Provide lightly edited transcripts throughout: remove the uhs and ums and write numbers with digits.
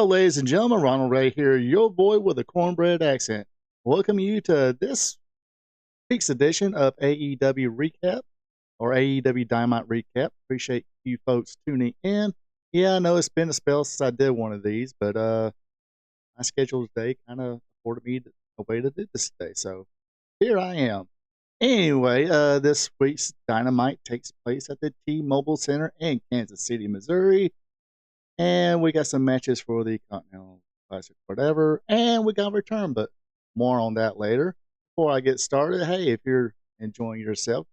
ladies and gentlemen, Ronald Ray here, your boy with a cornbread accent. Welcome you to this week's edition of AEW Recap or AEW Dynamite Recap. Appreciate you folks tuning in. Yeah, I know it's been a spell since I did one of these, but my schedule today kind of afforded me a way to do this today. So here I am. Anyway, this week's Dynamite takes place at the T-Mobile Center in Kansas City, Missouri. And we got some matches for the Continental Classic, whatever. And we got a return, but more on that later. Before I get started, hey, if you're enjoying yourself,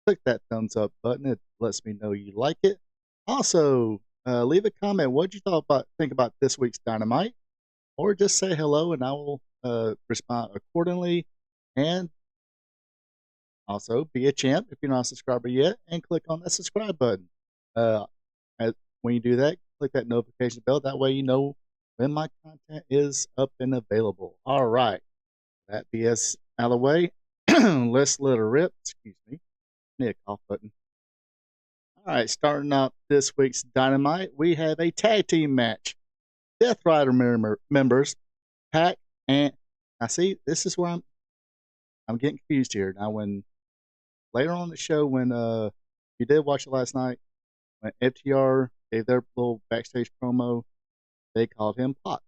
click that thumbs up button. It lets me know you like it. Also, leave a comment. What you think about this week's Dynamite, or just say hello, and I will respond accordingly. And also, be a champ if you're not a subscriber yet, and click on that subscribe button. When you do that, click that notification bell. That way you know when my content is up and available. All right. That BS out of the way. Let's let her rip. Excuse me. Need a cough button. All right. Starting off this week's Dynamite, we have a tag team match. Death Rider members, Pac and... I see, this is where I'm getting confused here. Now, when later on the show, when you did watch it last night, when FTR gave their little backstage promo, they called him Pac.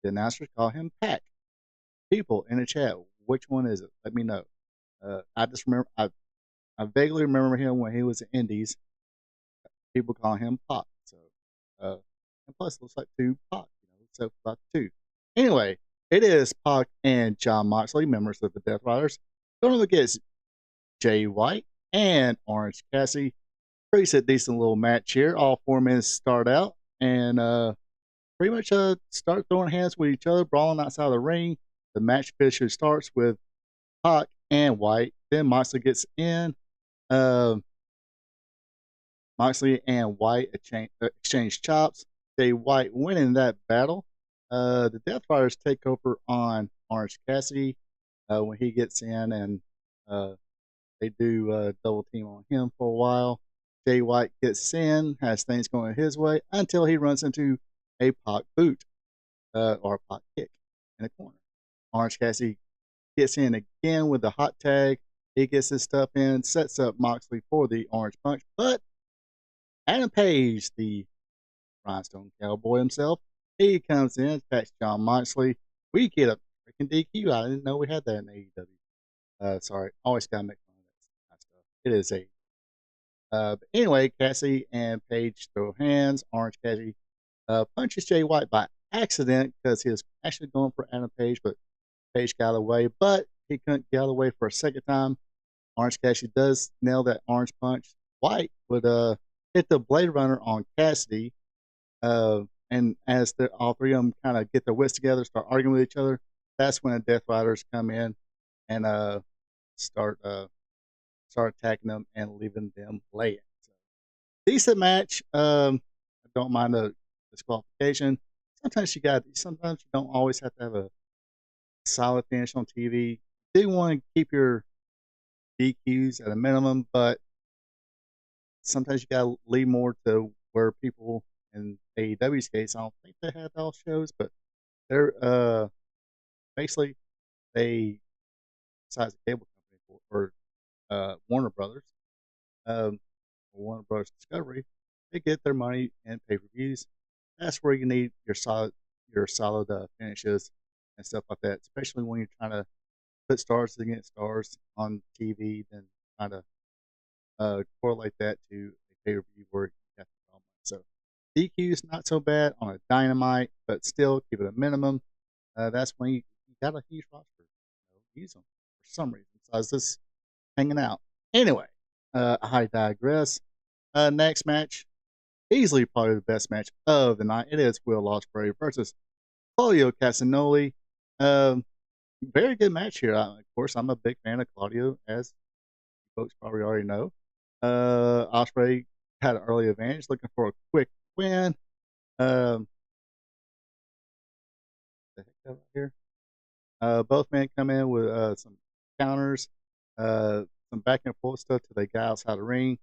The announcers call him Pac. People in the chat, which one is it? Let me know. I just remember, I vaguely remember him when he was in Indies. People call him Pac. So, and plus, it looks like two Pac, so about two. Anyway, it is Pac and Jon Moxley, members of the Death Riders, going against Jay White and Orange Cassidy. Pretty decent little match here. All 4 minutes start out and pretty much start throwing hands with each other, brawling outside of the ring. The match officially starts with Pac and White. Then Moxley gets in. Moxley and White exchange chops. Jay White winning that battle. The Death Riders take over on Orange Cassidy when he gets in, and they do double team on him for a while. Jay White gets in, has things going his way until he runs into a Pac boot or a Pac kick in the corner. Orange Cassidy gets in again with the hot tag. He gets his stuff in, sets up Moxley for the Orange Punch. But Adam Page, the Rhinestone Cowboy himself, he comes in, attacks Jon Moxley. We get a freaking DQ. I didn't know we had that in AEW. Sorry, always gotta make fun of that kind of stuff. It is a but anyway, Cassie and Paige throw hands. Orange Cassidy punches Jay White by accident because he was actually going for Adam Page, but Page got away. But he couldn't get away for a second time. Orange Cassidy does nail that orange punch. White would hit the Blade Runner on Cassidy. And as all three of them kind of get their wits together, start arguing with each other, that's when the Death Riders come in and start attacking them and leaving them laying. So, decent match. I don't mind the disqualification. Sometimes you don't always have to have a solid finish on TV. You do want to keep your DQs at a minimum, but sometimes you gotta leave more to where people in AEW's case, I don't think they have all shows, but they're basically besides the cable company or Warner Brothers, Warner Brothers Discovery, they get their money in pay-per-views. That's where you need your solid finishes and stuff like that, especially when you're trying to put stars against stars on TV, then trying to correlate that to a pay-per-view where you have to draw money. So DQ's not so bad on a Dynamite, but still keep it a minimum. That's when you got a huge roster. Use them for some reason. Besides this hanging out. Anyway, I digress. Next match, easily probably the best match of the night. It is Will Ospreay versus Claudio Castagnoli. Very good match here. Of course, I'm a big fan of Claudio, as folks probably already know. Ospreay had an early advantage, looking for a quick win. The heck out here. Both men come in with some counters, some back and forth stuff till they got outside the ring.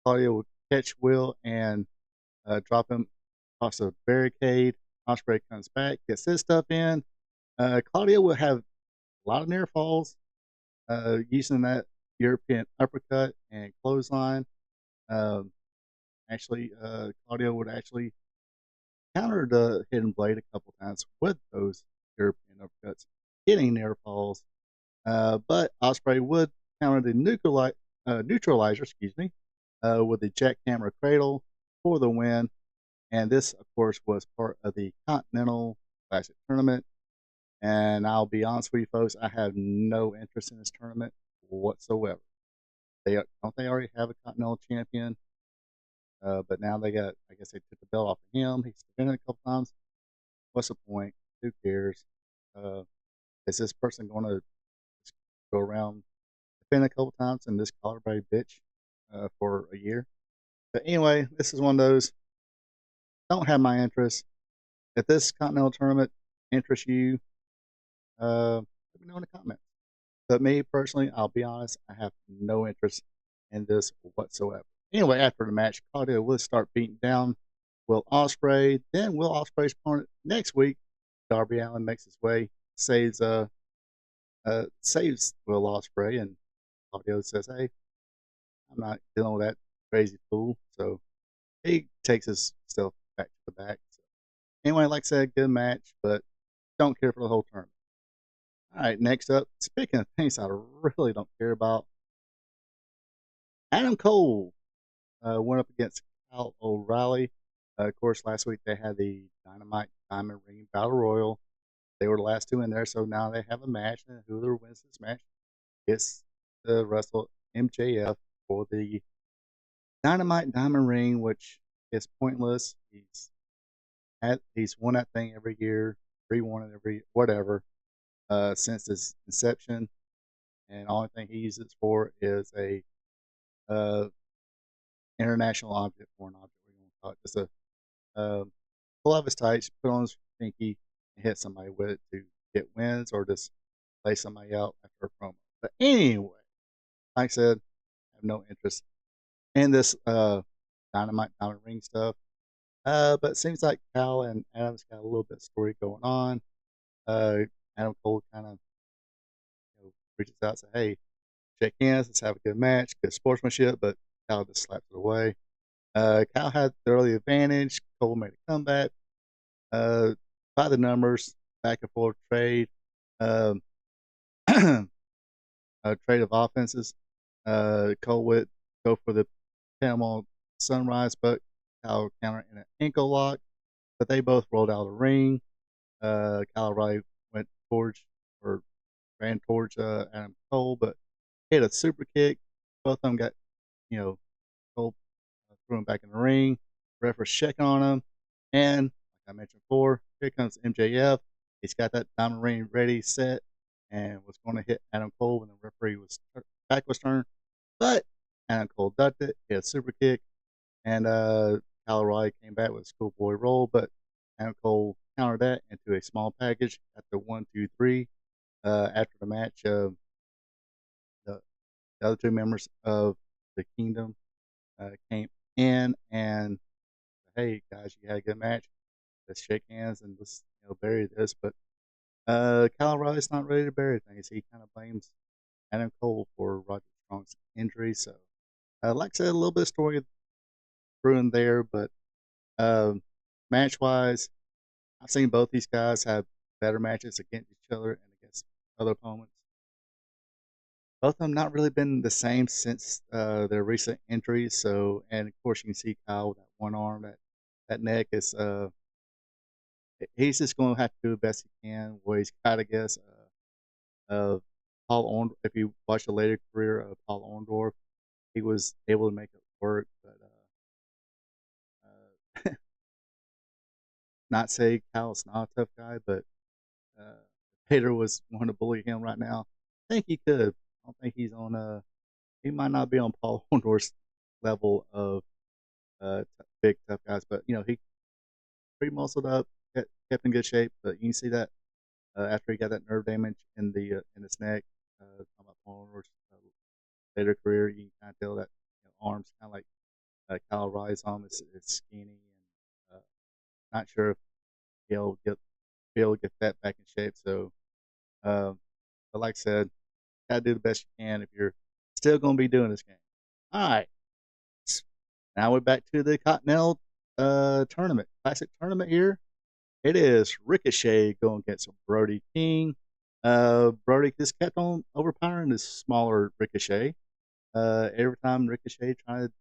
Claudio will catch Will and drop him across the barricade. Osprey comes back, gets his stuff in. Claudio will have a lot of near falls using that European uppercut and clothesline. Um, Claudio would actually counter the hidden blade a couple times with those European uppercuts, getting near falls. But Osprey would counter the neutralizer, with the jackhammer cradle for the win. And this, of course, was part of the Continental Classic Tournament. And I'll be honest with you, folks, I have no interest in this tournament whatsoever. They already have a Continental champion, but now I guess they took the belt off of him. He's defended a couple times. What's the point? Who cares? Uh, is this person going to go around defend a couple times and this call everybody bitch for a year? But anyway, this is one of those. Don't have my interest. If this Continental tournament interests you, let me know in the comments. But me personally, I'll be honest, I have no interest in this whatsoever. Anyway, after the match, Claudio will start beating down Will Ospreay. Then Will Ospreay's opponent next week, Darby Allin, makes his way, saves Will Ospreay, and Claudio says, "Hey, I'm not dealing with that crazy fool." So he takes his stuff back to the back. So anyway, like I said, good match, but don't care for the whole tournament. All right, next up, speaking of things I really don't care about, Adam Cole went up against Kyle O'Reilly. Of course, last week they had the Dynamite Diamond Ring Battle Royal. They were the last two in there, so now they have a match, and whoever wins this match gets to wrestle MJF for the Dynamite Diamond Ring, which is pointless. He's won that thing every year, re-won it every whatever since its inception, and the only thing he uses it for is a uh, international object, foreign object, what you want to call it, just a pull out his tights, put on his pinky, and hit somebody with it to get wins or just lay somebody out after a promo. But anyway, like I said, I have no interest in this Dynamite Diamond Ring stuff. But it seems like Cal and Adam's got a little bit of story going on. Uh, Adam Cole kind of reaches out and says, "Hey, shake hands, let's have a good match, good sportsmanship." But Cal just slaps it away. Cal had the early advantage. Cole made a comeback. Uh, by the numbers, back and forth trade. Um, a trade of offenses. Cole would go for the Panama Sunrise, but Cal counter in an ankle lock. But they both rolled out of the ring. Kyle O'Reilly went towards or ran towards Adam Cole, but hit a super kick. Both of them got, Cole threw him back in the ring. Ref was checking on him. And like I mentioned before, here comes MJF. He's got that diamond ring ready, set, and was going to hit Adam Cole when the referee back was turned. But Adam Cole ducked it, hit a super kick, and Kyle O'Reilly came back with a schoolboy roll, but Adam Cole countered that into a small package at the 1, 2, 3. After the match, the, the other two members of the Kingdom came in and said, "Hey guys, you had a good match. Let's shake hands and let's bury this." But Kyle O'Reilly's not ready to bury things. He kind of blames Adam Cole for Roger Strong's injury. So, like I said, a little bit of story brewing there, but match wise, I've seen both these guys have better matches against each other and against other opponents. Both of them not really been the same since their recent injuries. So, and of course, you can see Kyle with that one arm, that neck is. He's just going to have to do the best he can. What he's got, I guess. If you watch the later career of Paul Orndorff, he was able to make it work. But not say Kyle's not a tough guy, but Peter was wanting to bully him right now. I think he could. I don't think he's on. He might not be on Paul Orndorff's level of big tough guys, but he pretty muscled up, kept in good shape. But you can see that after he got that nerve damage in his neck, talking about Paul Orndorff's later career, you can kind of tell that arms kind of like Kyle O'Reilly's arm is skinny and not sure if he'll be able to get that back in shape. So, but like I said, gotta do the best you can if you're still going to be doing this game. All right, now we're back to the Continental tournament, classic tournament here. It is Ricochet going against Brody King. Brody just kept on overpowering this smaller Ricochet. Every time Ricochet tried to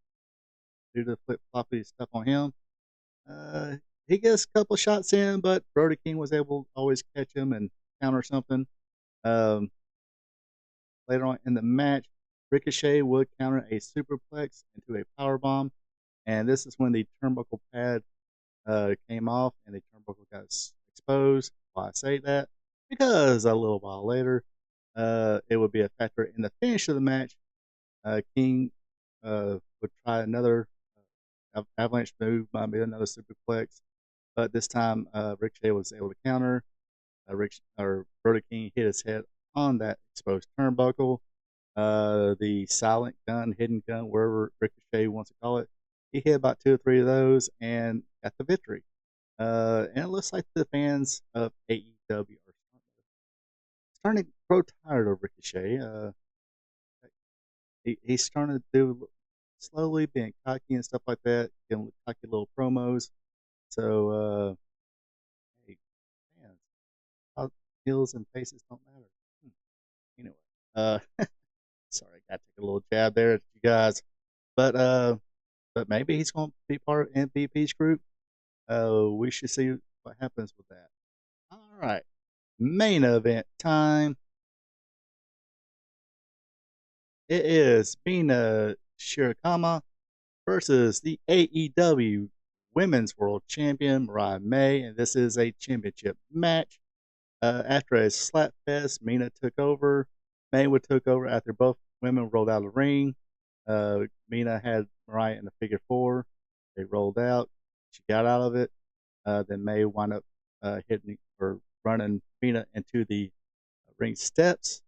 do the flip floppy stuff on him, uh, he gets a couple shots in, but Brody King was able to always catch him and counter something. Um, Later on in the match, Ricochet would counter a superplex into a power bomb, and this is when the turnbuckle pad came off and the turnbuckle got exposed. Why I say that? Because a little while later, it would be a factor in the finish of the match. King would try another avalanche move, might be another superplex, but this time Ricochet was able to counter. Brody King hit his head on that exposed turnbuckle. The silent gun, hidden gun, wherever Ricochet wants to call it. He hit about 2 or 3 of those and got the victory. And it looks like the fans of AEW are starting to grow tired of Ricochet. He's starting to do slowly being cocky and stuff like that, giving cocky little promos. So, hey, fans, heels and faces don't matter. Anyway, uh, sorry, I got to take a little jab there at you guys, but maybe he's going to be part of MVP's group. We should see what happens with that. All right, main event time. It is Mina Shirakama versus the AEW Women's World Champion Mariah May, and this is a championship match. After a slap fest, Mina took over. May would took over after both women rolled out of the ring. Mina had Mariah in the figure four. They rolled out. She got out of it. Then May wound up hitting or running Mina into the ring steps.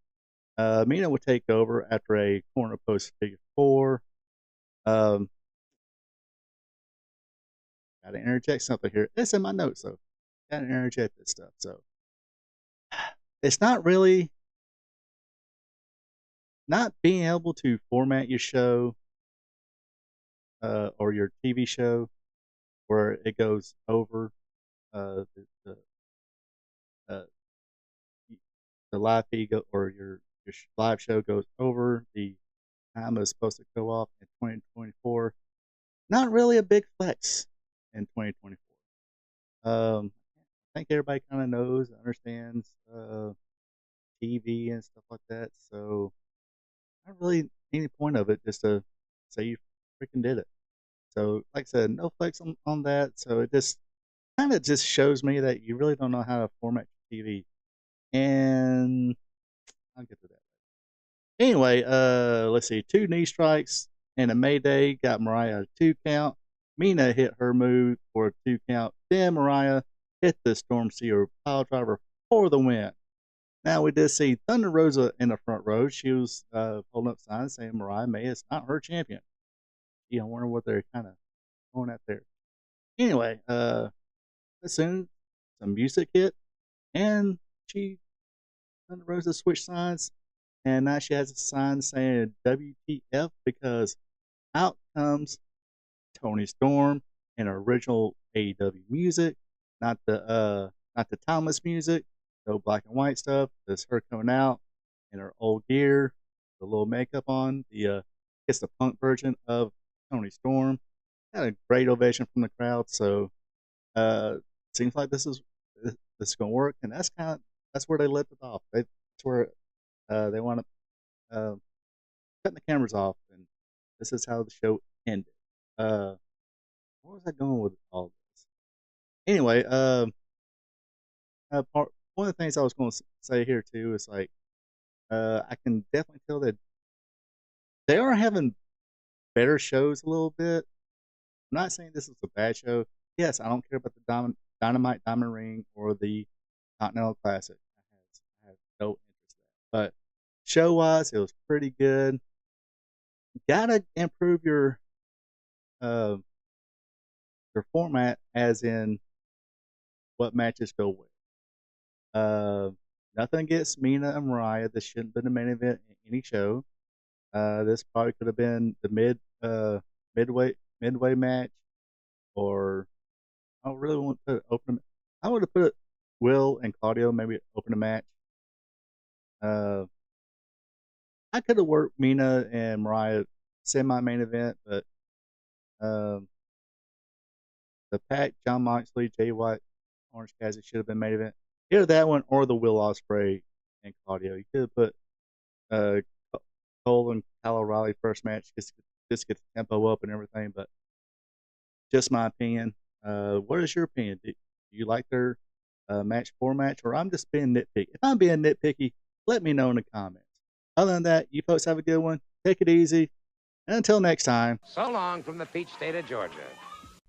Mina would take over after a corner post figure four. Um, Got to interject something here. It's in my notes, so got to interject this stuff. So it's not really not being able to format your show or your TV show where it goes over the uh, the live feed or your live show goes over the time it's supposed to go off in 2024. Not really a big flex in 2024. I think everybody kind of knows, understands TV and stuff like that. So not really any point of it just to say you freaking did it. So like I said, no flex on that. So it just kind of just shows me that you really don't know how to format your TV. And I'll get to that. Anyway, let's see. 2 knee strikes and a Mayday got Mariah a 2 count. Mina hit her move for a 2 count. Then Mariah hit the Storm Seer pile driver for the win. Now we did see Thunder Rosa in the front row. She was holding up signs saying Mariah May is not her champion. I wonder what they're kind of going at there. Anyway, as soon some music hit and Thunder Rosa switched signs, and now she has a sign saying WTF because out comes Tony Storm in her original AEW music, not the timeless music, no black and white stuff. This her coming out in her old gear, the little makeup on. It's the punk version of Tony Storm. Had a great ovation from the crowd. So seems like this is gonna work, and that's where they left it off. That's where they want to cutting the cameras off, and this is how the show ended. Where was I going with all this? Anyway, one of the things I was going to say here too is like I can definitely tell that they are having better shows a little bit. I'm not saying this is a bad show. Yes, I don't care about the Dynamite Diamond Ring or the Continental Classic. I have no interest in that. But show wise, it was pretty good. Gotta improve uh, your format, as in what matches go where. Uh, Nothing against Mina and Mariah. This shouldn't have been the main event in any show. This probably could have been the midway match, or I don't really want to open. I would have put Will and Claudio maybe open a match. Uh, I could have worked Mina and Mariah semi main event, but um, the Pac, John Moxley, Jay White, Orange Cassidy should have been main event. Either that one or the Will Ospreay and Claudio. You could have put uh, Cole and Kyle O'Reilly first match, just get the tempo up and everything. But just my opinion. What is your opinion? Do you like their match format, or I'm just being nitpicky? If I'm being nitpicky, let me know in the comments. Other than that, you folks have a good one. Take it easy. And until next time. So long from the peach state of Georgia.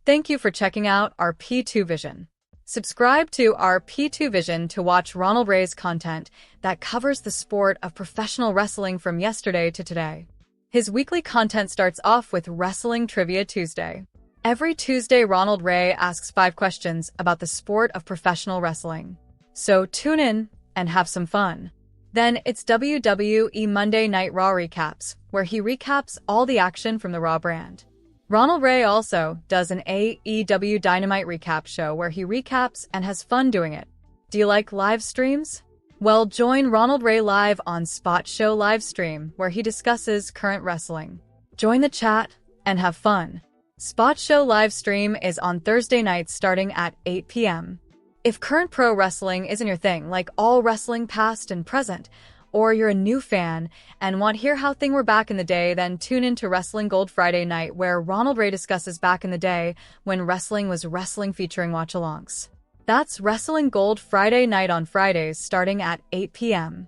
Thank you for checking out our P2 Vision. Subscribe to our P2 Vision to watch Ronald Ray's content that covers the sport of professional wrestling from yesterday to today. His weekly content starts off with Wrestling Trivia Tuesday. Every Tuesday, Ronald Ray asks 5 questions about the sport of professional wrestling. So tune in and have some fun. Then it's WWE Monday Night Raw Recaps, where he recaps all the action from the Raw brand. Ronald Ray also does an AEW Dynamite Recap show where he recaps and has fun doing it. Do you like live streams? Well, join Ronald Ray live on Spot Show Livestream, where he discusses current wrestling. Join the chat and have fun. Spot Show Livestream is on Thursday nights starting at 8 p.m. If current pro wrestling isn't your thing, like all wrestling past and present, or you're a new fan and want to hear how things were back in the day, then tune in to Wrestling Gold Friday night, where Ronald Ray discusses back in the day when wrestling was wrestling, featuring watch-alongs. That's Wrestling Gold Friday night on Fridays starting at 8 p.m.